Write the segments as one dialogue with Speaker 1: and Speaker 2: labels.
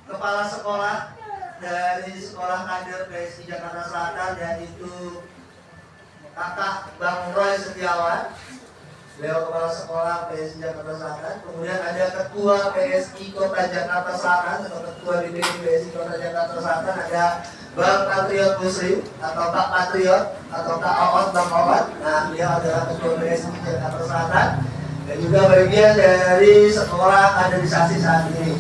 Speaker 1: kepala sekolah dari sekolah kader PSI Jakarta Selatan, yaitu Kakak Bang Roy Setiawan, beliau kepala sekolah PSI Jakarta Selatan. Kemudian ada Ketua PSI Kota Jakarta Selatan atau Ketua DPD PSI Kota Jakarta Selatan, ada Bang Patriot Muslim atau Kak Patriot atau Kak Oot, Bang Oot. Nah, beliau adalah Ketua PSI Jakarta Selatan dan juga bagian dari sekolah kaderisasi saat ini.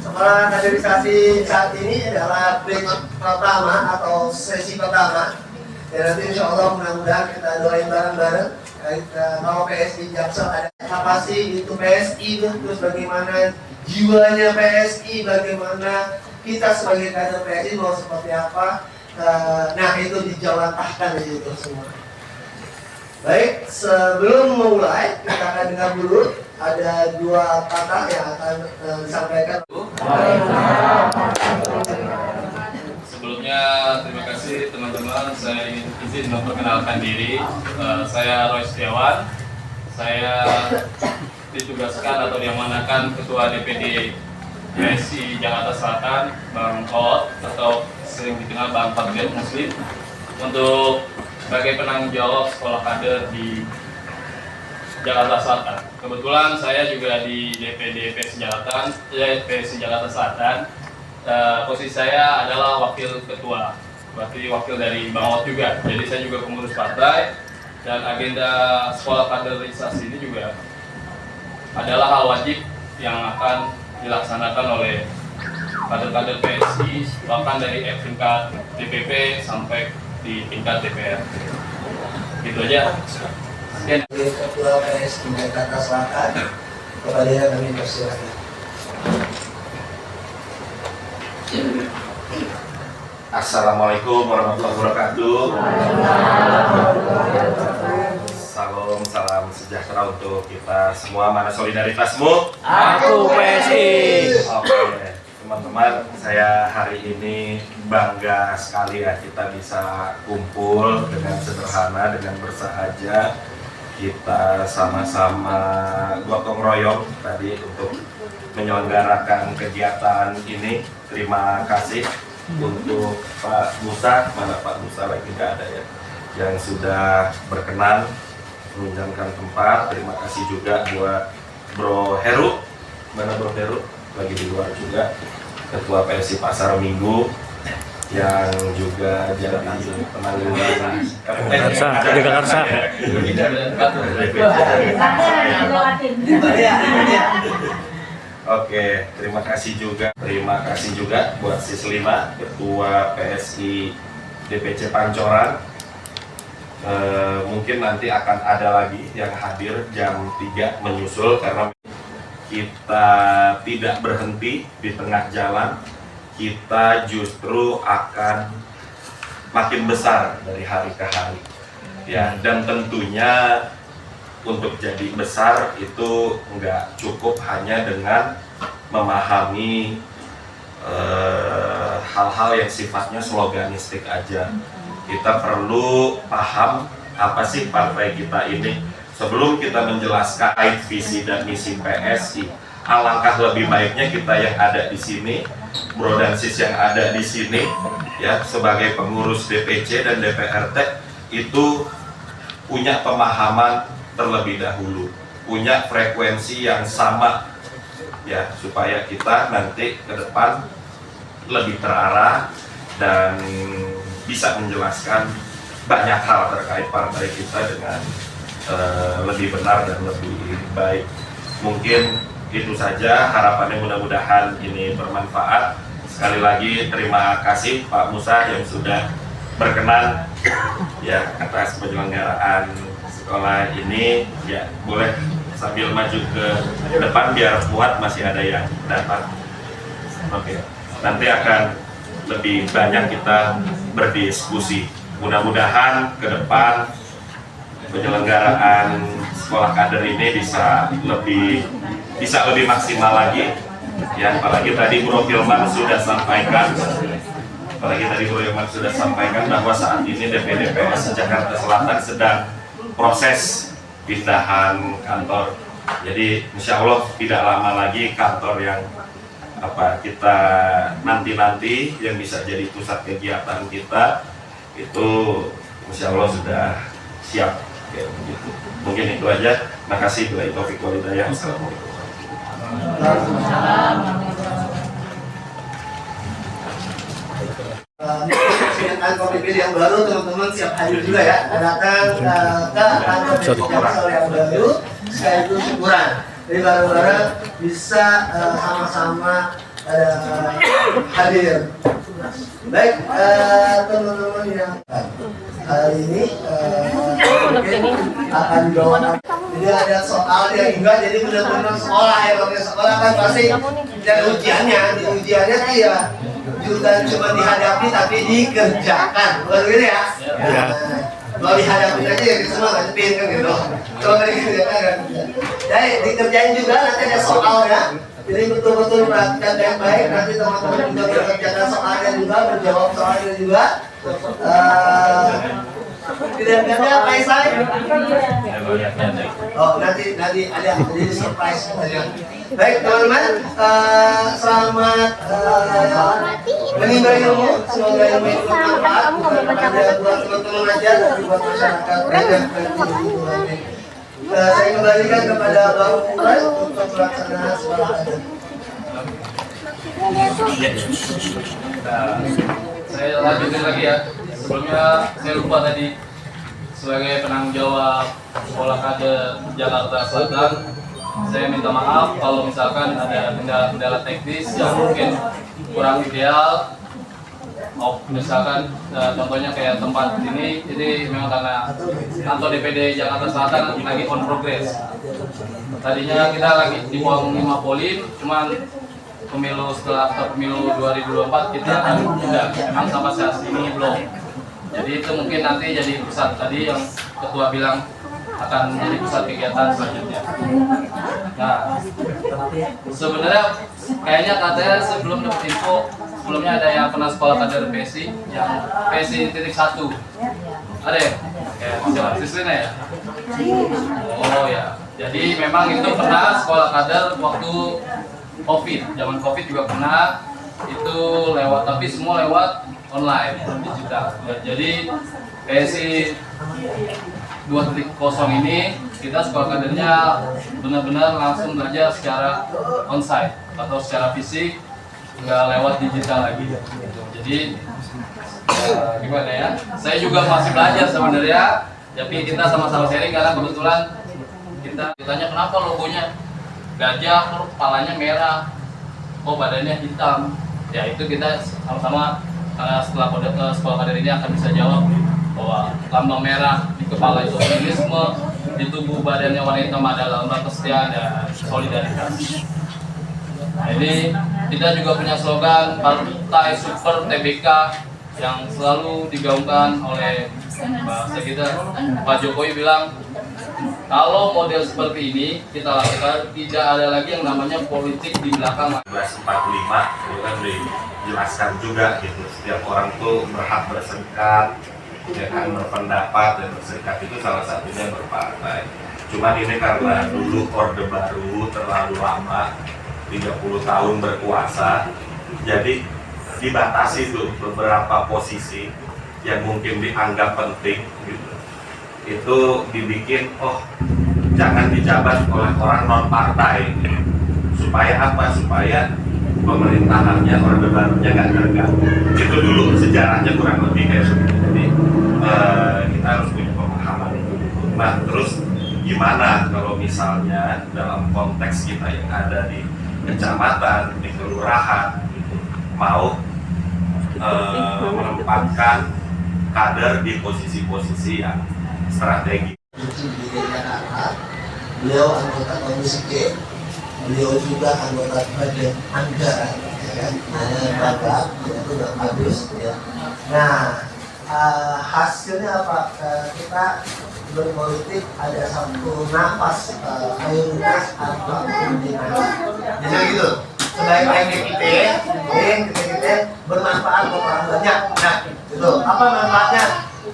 Speaker 1: Sekolah kaderisasi saat ini adalah batch pertama atau sesi pertama. Dan nanti insya Allah mudah-mudahan kita doain bareng-bareng. Kalau PSI Jaksel ada apa sih itu PSI, terus bagaimana jiwanya PSI, bagaimana kita sebagai kader PSI mau seperti apa. Nah itu dijawantahkan di situ semua. Baik, sebelum memulai kita akan dengar dulu ada dua kata yang akan disampaikan.
Speaker 2: Sebelumnya terima kasih teman-teman, saya izin memperkenalkan diri. Saya Roy Setiawan. Saya ditugaskan atau diamanakan Ketua DPD PSI Jakarta Selatan, Bang Oot atau sering dikenal Bang Patriot Muslim, untuk sebagai penanggung jawab sekolah kader di Jakarta Selatan. Kebetulan saya juga di DPD PSI Jakarta Selatan. Posisi saya adalah wakil ketua, berarti wakil dari Bang Oot juga. Jadi saya juga pengurus partai, dan agenda sekolah kaderisasi ini juga adalah hal wajib yang akan dilaksanakan oleh kader-kader PSI, bahkan dari tingkat DPP sampai di tingkat DPR. Gitu aja. Sekian.
Speaker 1: Ketua PSI Jakarta Selatan, kepada yang kami persilakan.
Speaker 3: Assalamualaikum warahmatullahi wabarakatuh. Salam sejahtera untuk kita semua. Mana solidaritasmu?
Speaker 4: Aku PSI.
Speaker 3: Oke, teman-teman, saya hari ini bangga sekali ya kita bisa kumpul dengan sederhana, dengan bersahaja. Kita sama-sama gotong royong tadi untuk menyelenggarakan kegiatan ini. Terima kasih untuk Pak Musa, mana Pak Musa lagi nggak ada ya, yang sudah berkenan menunjukkan tempat. Terima kasih juga buat Bro Heru, mana Bro Heru lagi di luar juga, Ketua PSI Pasar Minggu yang juga jadi penanggung Oke, terima kasih juga buat Sislima, Ketua PSI DPC Pancoran. Mungkin nanti akan ada lagi yang hadir jam 3 menyusul, karena kita tidak berhenti di tengah jalan. Kita justru akan makin besar dari hari ke hari ya, dan tentunya untuk jadi besar itu nggak cukup hanya dengan memahami hal-hal yang sifatnya sloganistik aja. Kita perlu paham apa sih partai kita ini. Sebelum kita menjelaskan visi dan misi PSI, alangkah lebih baiknya kita yang ada di sini, Bro dan Sis yang ada di sini ya, sebagai pengurus DPC dan DPRT itu punya pemahaman terlebih dahulu, punya frekuensi yang sama ya, supaya kita nanti ke depan lebih terarah dan bisa menjelaskan banyak hal terkait partai kita dengan lebih benar dan lebih baik. Mungkin itu saja, harapannya mudah-mudahan ini bermanfaat. Sekali lagi terima kasih Pak Musa yang sudah berkenan ya atas penyelenggaraan sekolah ini. Ya, boleh sambil maju ke depan biar muat, masih ada yang datang. Oke, nanti akan lebih banyak kita berdiskusi. Mudah-mudahan ke depan penyelenggaraan sekolah kader ini bisa lebih maksimal lagi ya. Apalagi tadi Bro Hilman sudah sampaikan bahwa saat ini DPD PSI Jakarta Selatan sedang proses pindahan kantor. Jadi insya Allah tidak lama lagi kantor yang kita nanti yang bisa jadi pusat kegiatan kita itu insya Allah sudah siap ya, begitu. Mungkin itu aja. Makasih. Bila taufiq wal hidayah. Assalamualaikum.
Speaker 1: Dengan komitmen yang baru, teman-teman siap hadir juga ya. Adakan ke kantor Jaksel yang baru sekaligus syukuran. Jadi bareng-bareng bisa sama-sama hadir. Baik, teman-teman yang hari ini mungkin akan dibawakan. Jadi ada soalnya juga, jadi benar-benar sekolah ya. Kalau sekolah kan pasti dan ujiannya tuh ya bukan cuma dihadapi tapi dikerjakan, bukan gitu ya? Ya. Kalau dihadapi aja ya semua ngadepin kan gitu. Kalau dikerjakan kan. Jadi dikerjain juga nanti ada soalnya. Jadi betul-betul perhatikan yang baik. Nanti teman-teman juga mengerjakan soalnya juga, menjawab soalnya juga. Tidak ada apa saya? Oh nanti ada jadi surprise saja. Baik teman-teman, selamat menimba ilmu. Semoga ilmu itu bermanfaat bukan hanya buat teman-teman aja, tapi buat masyarakat dan saya kembalikan kepada Bang Fuad untuk pelaksanaan sekolah adat.
Speaker 2: Saya lanjutin lagi ya. Sebelumnya saya lupa tadi sebagai penanggung jawab sekolah kader Jakarta Selatan, saya minta maaf kalau misalkan ada kendala-kendala teknis yang mungkin kurang ideal. Misalkan contohnya kayak tempat ini, jadi memang karena kantor DPD Jakarta Selatan lagi on progress. Tadinya kita lagi di Pom 5 Polim, cuman setelah pemilu 2024 kita akan tidak, memang sampai saat ini belum. Jadi itu mungkin nanti jadi pusat, tadi yang ketua bilang akan menjadi pusat kegiatan selanjutnya. Nah, sebenarnya kayaknya katanya sebelum dapat info, sebelumnya ada yang pernah sekolah kader PSI, yang PSI titik 1. Ada ya? Ya, coba Sislina ya? Oh ya, jadi memang itu pernah sekolah kader waktu COVID, zaman COVID juga pernah, itu lewat, tapi semua lewat online, digital. Jadi PSI 2.0 ini kita sekolah kadernya benar-benar langsung belajar secara onsite atau secara fisik, nggak lewat digital lagi. Jadi gimana ya? Saya juga masih belajar sebenarnya, tapi kita sama-sama sharing karena kebetulan kita ditanya kenapa logonya gajah, kepalanya merah, oh badannya hitam. Ya itu kita sama-sama karena setelah sekolah kader ini akan bisa jawab bahwa lambang merah di kepala itu optimisme, di tubuh badannya warna hitam adalah lambang kesetiaan dan solidaritas. Nah, ini kita juga punya slogan Partai Super TBK yang selalu digaungkan oleh kita. Pak Jokowi bilang kalau model seperti ini kita lakukan, tidak ada lagi yang namanya politik di belakang.
Speaker 3: 1945 itu kan dijelaskan juga gitu, setiap orang tuh berhak berserikat, ya kan, berpendapat dan berserikat itu salah satunya berpartai. Cuman ini karena dulu Orde Baru terlalu lama, 30 tahun berkuasa, jadi dibatasi tuh beberapa posisi yang mungkin dianggap penting gitu. Itu dibikin, oh jangan dijabat oleh orang non partai gitu. Supaya apa? Supaya pemerintahannya Orde Barunya nggak terganggu. Itu dulu sejarahnya kurang lebih kayak begitu. Jadi kita harus punya pemahaman itu. Nah terus gimana kalau misalnya dalam konteks kita yang ada di kecamatan, di kelurahan gitu, mau menempatkan kader di posisi-posisi yang strategi.
Speaker 1: Beliau anggota Komisi G, beliau juga anggota bagian anggaran, ya kan? Bapak, itu bagus, ya. Nah, hasilnya apa? Kita berpolitik ada satu nafas mayoritas atau pimpinan. Jadi gitu. Sebaik-baiknya kita bermanfaat buat orang banyak. Nah, itu apa manfaatnya?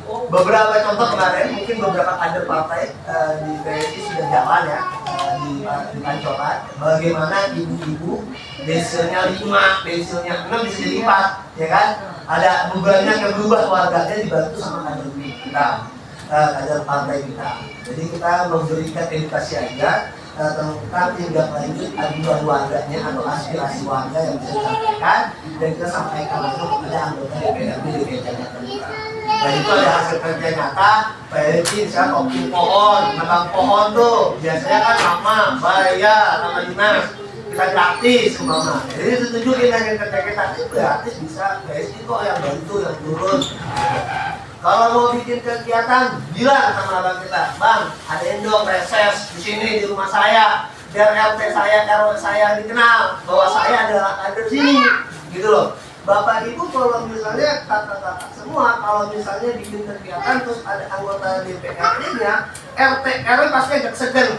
Speaker 1: Beberapa contoh kemarin, mungkin beberapa kader partai di PSI sudah jalan ya, di di Pancoran, bagaimana ibu-ibu desilnya 5, desilnya 6 bisa jadi 4, ya kan? Ada bebannya yang berubah, warganya dibantu sama kader kita, kader partai kita. Jadi kita memberikan edukasi aja tentang tindak lanjut aduan warganya atau aspirasi warga yang bisa disampaikan, dan kita sampaikan langsung kepada anggota DPRD DKI Jakarta. Dan itu ada hasil kerja nyata. Pak Edi misalnya kopi pohon, menebang pohon tuh biasanya kan lama, bayar sama dinas, kita gratis umpama. Jadi ditunjukin dengan kerja kita itu gratis, bisa Pak Edi kok yang bantu, yang turun. Kalau mau bikin kegiatan, bilang sama abang kita, Bang, ada endong reses di sini di rumah saya, biar RT saya, RW saya dikenal bahwa saya adalah kader sini, gitu loh. Bapak Ibu kalau misalnya kakak-kakak semua, kalau misalnya bikin kegiatan terus ada anggota DPRD-nya, RT RW pasti agak segan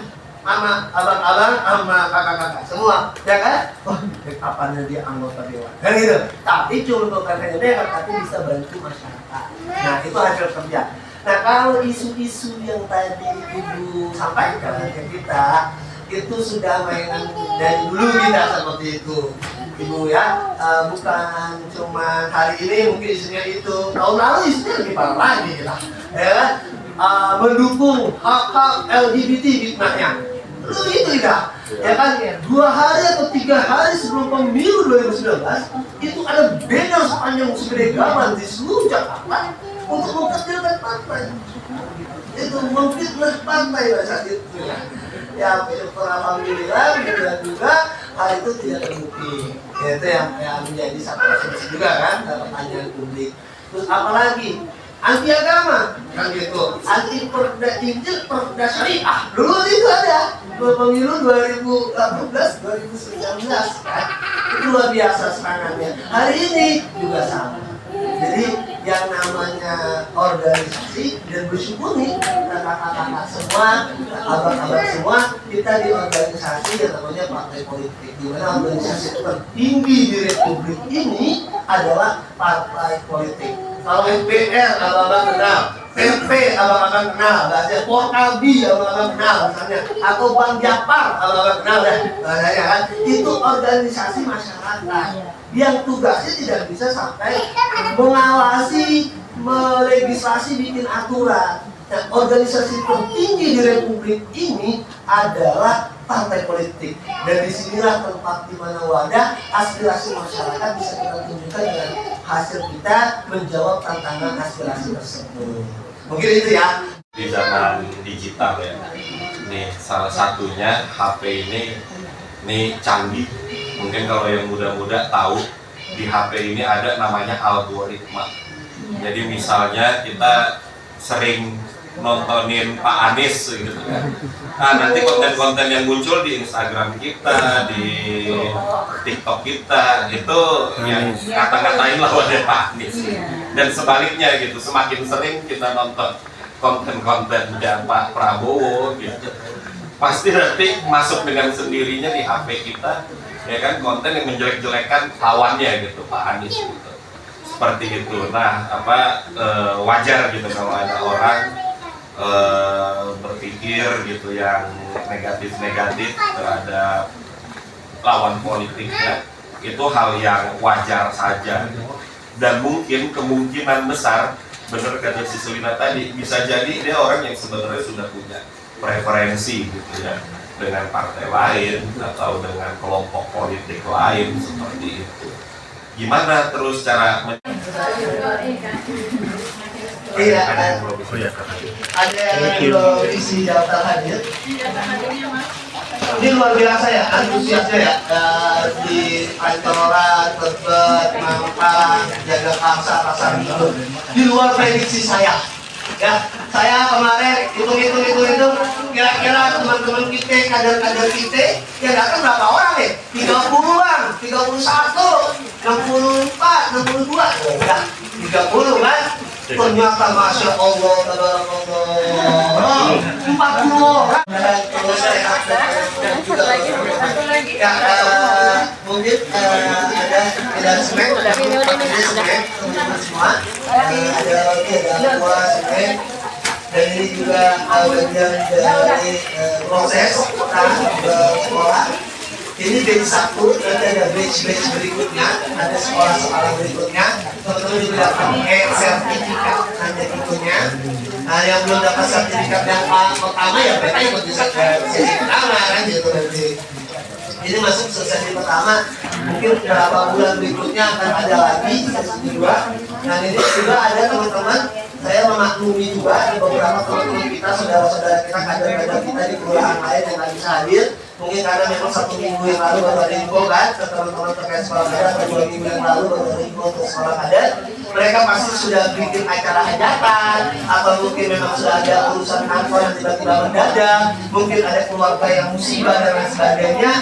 Speaker 1: sama abang-abang, sama kakak-kakak semua, ya kan? Oh, kapan dia anggota dewan? Kan gitu. Tapi cuma untuk kakaknya dewan, tapi bisa bantu masyarakat. Nah, itu hasil kerja. Nah, kalau isu-isu yang tadi Ibu sampaikan ke kita, itu sudah mainan dari dulu kita seperti itu, Ibu ya. Bukan cuma hari ini mungkin isunya itu, tahun lalu isunya lebih parah lagi kita, ya kan? Mendukung hak-hak LGBT fitnahnya. Itu tidak, ya kan? 2 hari atau 3 hari sebelum pemilu 2019 itu ada banner sepanjang segede gaban di seluruh Jakarta untuk mengkecilkan partai. Itu memfitnah partai pada saat itu. Ya, alhamdulillah juga hal itu tidak terbukti. Itu yang menjadi satu asumsi juga kan, pertanyaan publik. Terus apalagi anti agama kan gitu, anti perda Injil, perda syariah. Dulu itu ada pemilu 2018 2019 kan, itu luar biasa serangannya. Hari ini juga sama. Jadi yang namanya organisasi, dan bersyukur nih kakak-kakak semua, abang-abang semua, kita di organisasi yang namanya partai politik, di mana organisasi tertinggi di Republik ini adalah partai politik. Kalau FPR abang-abang kenal, PP abang-abang kenal, bahasanya Porkabi abang-abang kenal misalnya, atau Bang Japar abang-abang kenal ya, bahasanya kan, itu organisasi masyarakat yang tugasnya tidak bisa sampai mengawasi, melegislasi, bikin aturan. Nah, organisasi tertinggi di Republik ini adalah partai politik, dan disinilah tempat di mana wadah aspirasi masyarakat bisa kita tunjukkan dengan hasil kita menjawab tantangan aspirasi tersebut. Mungkin itu ya.
Speaker 3: Di zaman digital ya, nih salah satunya HP ini canggih. Mungkin kalau yang muda-muda tahu, di HP ini ada namanya algoritma. Jadi misalnya kita sering nontonin Pak Anies gitu kan. Nah, nanti konten-konten yang muncul di Instagram kita, di TikTok kita, itu yang kata-katain lawannya Pak Anies. Dan sebaliknya gitu, semakin sering kita nonton konten-konten Pak Prabowo gitu, pasti nanti masuk dengan sendirinya di HP kita, ya kan, konten yang menjelek-jelekan lawannya gitu, Pak Anies gitu. Seperti itu. Nah, wajar gitu kalau ada orang berpikir gitu yang negatif-negatif terhadap lawan politiknya. Itu hal yang wajar saja. Dan mungkin kemungkinan besar, benar kata si Selina tadi, bisa jadi dia orang yang sebenarnya sudah punya preferensi gitu ya dengan partai lain atau dengan kelompok politik lain seperti itu. Gimana terus cara
Speaker 1: Iya, ada yang belum isi daftar hadir. Ini luar biasa ya, antusiasnya ya, di Pancoran, Tebet, Mampang, Jagakarsa, Pasar Minggu, di luar prediksi saya. Ya, saya kemarin hitung, kira-kira teman-teman kita, kader-kader kita, yang datang berapa orang ya? 30-an, 31, 64, 62, ya, 30 kan? Ternyata Masya Allah, tabarakallah, 40 orang. Terus saya ya, mungkin ada semen, teman-teman semua, ada dua semen, dan ini juga bagian dari proses kita sekolah. Ini batch 1, nanti ada batch berikutnya, ada sekolah-sekolah berikutnya. Teman-teman juga dapat sertifikat nanti itunya. Nah, yang belum dapat sertifikat yang pertama ya mereka ikut di sesi pertama kan gitu nanti. Ini masuk sesi pertama, mungkin beberapa bulan berikutnya akan ada lagi sesi kedua. Dan ini juga ada teman-teman, saya memaklumi juga di beberapa teman-teman kita, saudara-saudara kita, kader-kader kita di kelurahan lain yang nggak bisa hadir. Mungkin karena memang 1 minggu yang lalu baru ada info kan ke teman-teman terkait sekolah kader, atau 2 minggu yang lalu baru ada info untuk sekolah kader. Mereka pasti sudah bikin acara hajatan, atau mungkin memang sudah ada urusan kantor yang tiba-tiba mendadak, mungkin ada keluarga yang musibah dan lain sebagainya.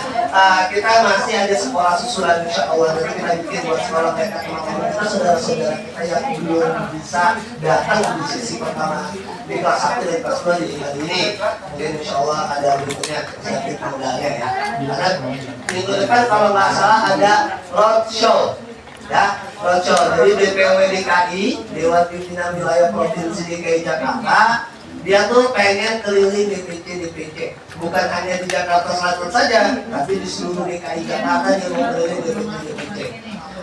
Speaker 1: Kita masih ada sekolah susulan insya Allah, nanti kita bikin buat sekolah mereka, teman-teman kita, saudara-saudara kita yang belum bisa datang di sesi pertama di kelas 1 dan kelas 2 di hari ini. Mungkin insya Allah ada berikutnya nanti tanggalnya ya. Karena minggu depan kalau nggak salah ada roadshow, ya roadshow. Jadi DPW DKI, Dewan Pimpinan Wilayah Provinsi DKI Jakarta, dia tuh pengen keliling DPC, bukan hanya di Jakarta Selatan saja, tapi di seluruh DKI Jakarta dia mau keliling DPC.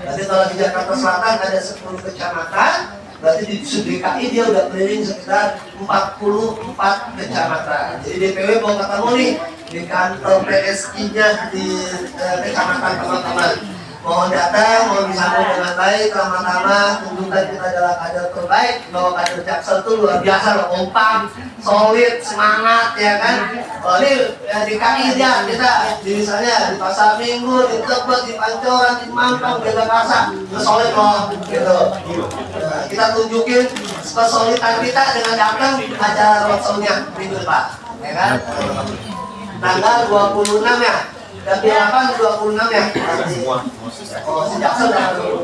Speaker 1: Nanti kalau di Jakarta Selatan ada 10 kecamatan, berarti di DKI dia udah keliling sekitar 44 kecamatan. Jadi DPW mau ketemu nih di kantor PSI-nya di kecamatan teman-teman. Mohon datang, mohon disambut dengan baik, pertama-tama tunjukkan kita adalah kader terbaik, bahwa kader Jaksel itu luar biasa loh, kompak, solid, semangat ya kan. Kalau ini di KI ya, kita misalnya di Pasar Minggu, di Tebet, di Pancoran, di Mampang, di Jakarta, solid loh gitu. Kita tunjukin kesolidan kita dengan datang acara roadshow-nya minggu depan, ya kan. Tanggal 26 ya. Dan biar apa 26 ya? Oh, sejak sudah 26.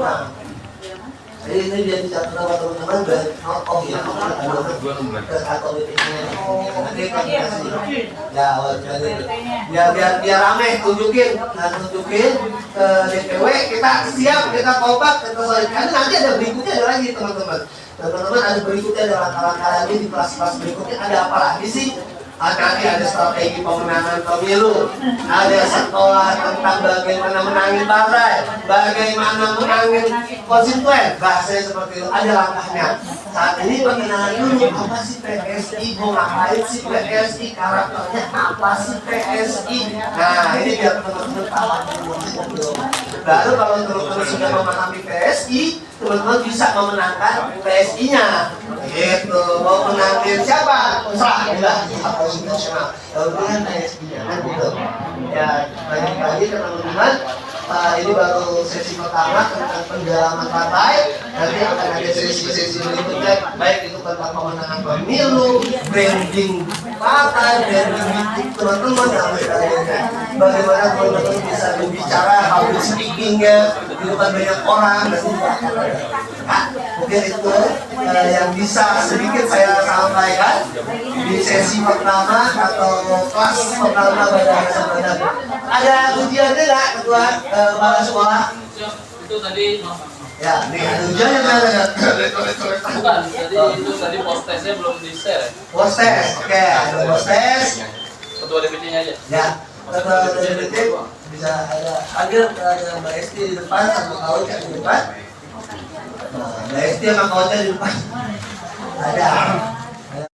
Speaker 1: Jadi ini dia dicatat sama teman-teman dan oh ya, atau BPC-nya. Nanti kan kasih. Ya, biar rame tunjukin ke DPW kita siap, kita kompak, kita solid. Karena nanti ada berikutnya ada lagi teman-teman. Teman-teman ada berikutnya, ada langkah-langkah lagi di kelas-kelas berikutnya, ada apa lagi sih? Nanti ada strategi pemenangan pemilu, ada sekolah tentang bagaimana menangin partai, bagaimana menangin konstituen, bahasanya seperti itu, ada langkahnya. Saat ini perkenalan dulu, apa sih PSI, mau ngapain sih PSI, karakternya apa sih PSI. Nah ini biar teman-teman paham dulu. Baru kalau teman-teman sudah memahami PSI, teman-teman bisa memenangkan PSI-nya. Gitu, mau menangin siapa? Serah, nasional. Kalau dengan PSI-nya kan gitu. Ya, lagi-lagi teman-teman, ini baru sesi pertama tentang pendalaman partai. Nanti akan ada sesi-sesi berikutnya, baik itu tentang pemenangan pemilu, branding partai, branding YouTube teman-teman, dan sebagainya. Bagaimana teman-teman bisa berbicara, public speaking-nya di depan banyak orang, dan mungkin itu yang bisa sedikit saya sampaikan di sesi pertama atau kelas pertama pada kesempatan. Ada ujiannya nggak ketua kepala sekolah?
Speaker 2: Itu tadi
Speaker 1: ya, nih ada ujiannya nggak?
Speaker 2: bukan, jadi itu tadi post testnya belum di share.
Speaker 1: Post test, oke, ada post test.
Speaker 2: Ketua DPC-nya aja.
Speaker 1: Ya, ketua DPC bisa ada Mbak Esti di depan, sama Kau di depan. Mbak Esti sama Kau di depan. Ada.